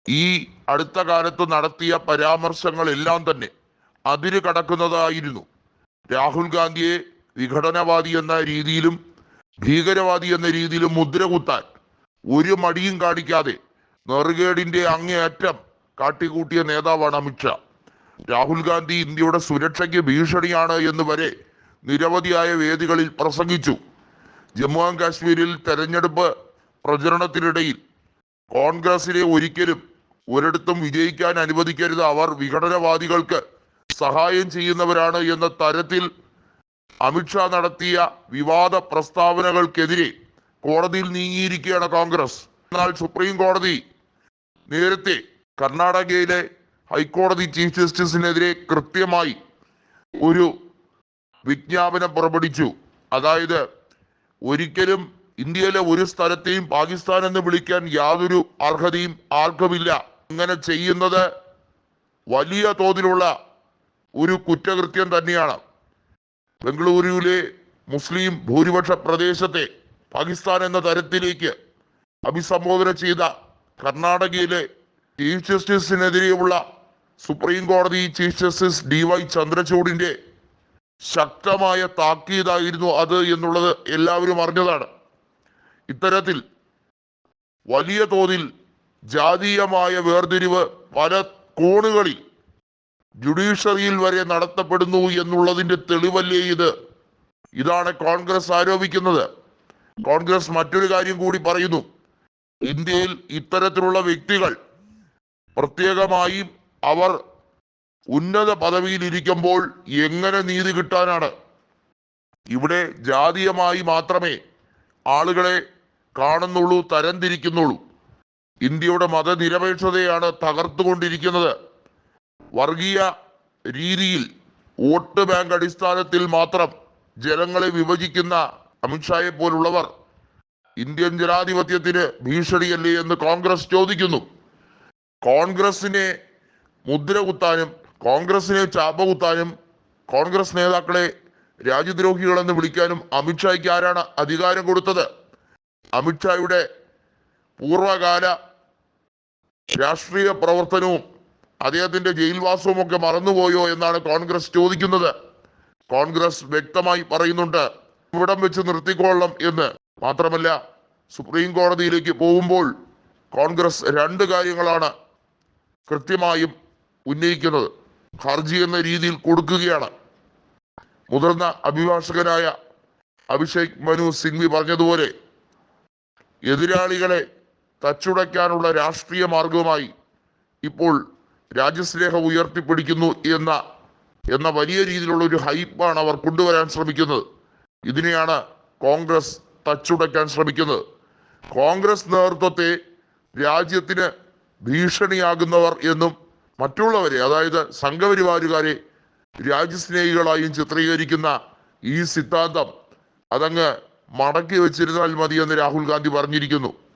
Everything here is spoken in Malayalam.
ഈ അടുത്ത കാലത്ത് നടത്തിയ പരാമർശങ്ങളെല്ലാം തന്നെ അതിര് കടക്കുന്നതായിരുന്നു. രാഹുൽ ഗാന്ധിയെ വിഘടനവാദി എന്ന രീതിയിലും ഭീകരവാദി എന്ന രീതിയിലും മുദ്ര കുത്താൻ ഒരു മടിയും കാണിക്കാതെ നെറുകേടിന്റെ അങ്ങേയറ്റം കാട്ടിക്കൂട്ടിയ നേതാവാണ് അമിത്ഷാ. രാഹുൽ ഗാന്ധി ഇന്ത്യയുടെ സുരക്ഷയ്ക്ക് ഭീഷണിയാണ് എന്ന് വരെ നിരവധിയായ വേദികളിൽ പ്രസംഗിച്ചു. ജമ്മു ആൻഡ് കാശ്മീരിൽ തെരഞ്ഞെടുപ്പ് പ്രചരണത്തിനിടയിൽ കോൺഗ്രസിനെ ഒരിക്കലും ഒരിടത്തും വിജയിക്കാൻ അനുവദിക്കരുത്, അവർ വിഘടനവാദികൾക്ക് സഹായം ചെയ്യുന്നവരാണ് എന്ന തരത്തിൽ അമിത്ഷാ നടത്തിയ വിവാദ പ്രസ്താവനകൾക്കെതിരെ കോടതിയിൽ നീങ്ങിയിരിക്കുകയാണ് കോൺഗ്രസ്. എന്നാൽ സുപ്രീം കോടതി നേരത്തെ കർണാടകയിലെ ഹൈക്കോടതി ചീഫ് ജസ്റ്റിസിനെതിരെ കൃത്യമായി ഒരു വിജ്ഞാപനം പുറപ്പെടുവിച്ചു. അതായത് ഒരിക്കലും ഇന്ത്യയിലെ ഒരു സ്ഥലത്തെയും പാകിസ്ഥാൻ എന്ന് വിളിക്കാൻ യാതൊരു അർഹതയും ആർക്കുമില്ല. ഇങ്ങനെ ചെയ്യുന്നത് വലിയ തോതിലുള്ള ഒരു കുറ്റകൃത്യം തന്നെയാണ്. ബംഗളൂരുവിലെ മുസ്ലിം ഭൂരിപക്ഷ പ്രദേശത്തെ പാകിസ്ഥാൻ എന്ന തരത്തിലേക്ക് അഭിസംബോധന ചെയ്ത കർണാടകയിലെ ചീഫ് ജസ്റ്റിസിനെതിരെയുള്ള സുപ്രീം കോടതി ചീഫ് ജസ്റ്റിസ് DY ചന്ദ്രചൂഡിന്റെ ശക്തമായ താക്കീതായിരുന്നു അത് എന്നുള്ളത് എല്ലാവരും അറിഞ്ഞതാണ്. ഇത്തരത്തിൽ വലിയ തോതിൽ ജാതീയമായ വേർതിരിവ് പല കോണുകളിൽ ജുഡീഷ്യറിയിൽ വരെ നടത്തപ്പെടുന്നു എന്നുള്ളതിന്റെ തെളിവല്ലേ ഇത്? ഇതാണ് കോൺഗ്രസ് ആരോപിക്കുന്നത്. കോൺഗ്രസ് മറ്റൊരു കാര്യം കൂടി പറയുന്നു. ഇന്ത്യയിൽ ഇത്തരത്തിലുള്ള വ്യക്തികൾ പ്രത്യേകമായും അവർ ഉന്നത പദവിയിൽ ഇരിക്കുമ്പോൾ എങ്ങനെ നീതി കിട്ടാനാണ്? ഇവിടെ ജാതീയമായി മാത്രമേ ആളുകളെ കാണുന്നുള്ളൂ, തരംതിരിക്കുന്നുള്ളൂ. ഇന്ത്യയുടെ മതനിരപേക്ഷതയാണ് തകർത്തുകൊണ്ടിരിക്കുന്നത്. വർഗീയ രീതിയിൽ വോട്ട് ബാങ്ക് അടിസ്ഥാനത്തിൽ മാത്രം ജനങ്ങളെ വിഭജിക്കുന്ന അമിത്ഷായെ പോലുള്ളവർ ഇന്ത്യൻ ജനാധിപത്യത്തിന് ഭീഷണിയല്ലേ എന്ന് കോൺഗ്രസ് ചോദിക്കുന്നു. കോൺഗ്രസിനെ മുദ്ര കുത്താനും കോൺഗ്രസിനെ ചാപ്പ കുത്താനും കോൺഗ്രസ് നേതാക്കളെ രാജ്യദ്രോഹികളെന്ന് വിളിക്കാനും അമിത്ഷായ്ക്ക് ആരാണ് അധികാരം കൊടുത്തത്? അമിത്ഷായുടെ പൂർവകാല രാഷ്ട്രീയ പ്രവർത്തനവും അദ്ദേഹത്തിന്റെ ജയിൽവാസവും ഒക്കെ മറന്നുപോയോ എന്നാണ് കോൺഗ്രസ് ചോദിക്കുന്നത്. കോൺഗ്രസ് വ്യക്തമായി പറയുന്നുണ്ട് ഇവിടം വെച്ച് നിർത്തിക്കൊള്ളണം എന്ന്. മാത്രമല്ല സുപ്രീം കോടതിയിലേക്ക് പോകുമ്പോൾ കോൺഗ്രസ് രണ്ട് കാര്യങ്ങളാണ് കൃത്യമായും ഉന്നയിക്കുന്നത്. ഹർജി എന്ന രീതിയിൽ കൊടുക്കുകയാണ്. മുതിർന്ന അഭിഭാഷകനായ അഭിഷേക് മനു സിംഗ്വി പറഞ്ഞതുപോലെ എതിരാളികളെ തച്ചുടയ്ക്കാനുള്ള രാഷ്ട്രീയ മാർഗവുമായി ഇപ്പോൾ രാജ്യസ്നേഹം ഉയർത്തിപ്പിടിക്കുന്നു എന്ന വലിയ രീതിയിലുള്ള ഒരു ഹൈപ്പാണ് അവർ കൊണ്ടുവരാൻ ശ്രമിക്കുന്നത്. ഇതിനെയാണ് കോൺഗ്രസ് തച്ചുടയ്ക്കാൻ ശ്രമിക്കുന്നത്. കോൺഗ്രസ് നേതൃത്വത്തെ രാജ്യത്തിന് ഭീഷണിയാകുന്നവർ എന്നും മറ്റുള്ളവരെ, അതായത് സംഘപരിവാരുകാരെ രാജ്യസ്നേഹികളായും ചിത്രീകരിക്കുന്ന ഈ സിദ്ധാന്തം അതങ്ങ് മടക്കി വെച്ചിരുന്നാൽ മതിയെന്ന് രാഹുൽ ഗാന്ധി പറഞ്ഞിരിക്കുന്നു.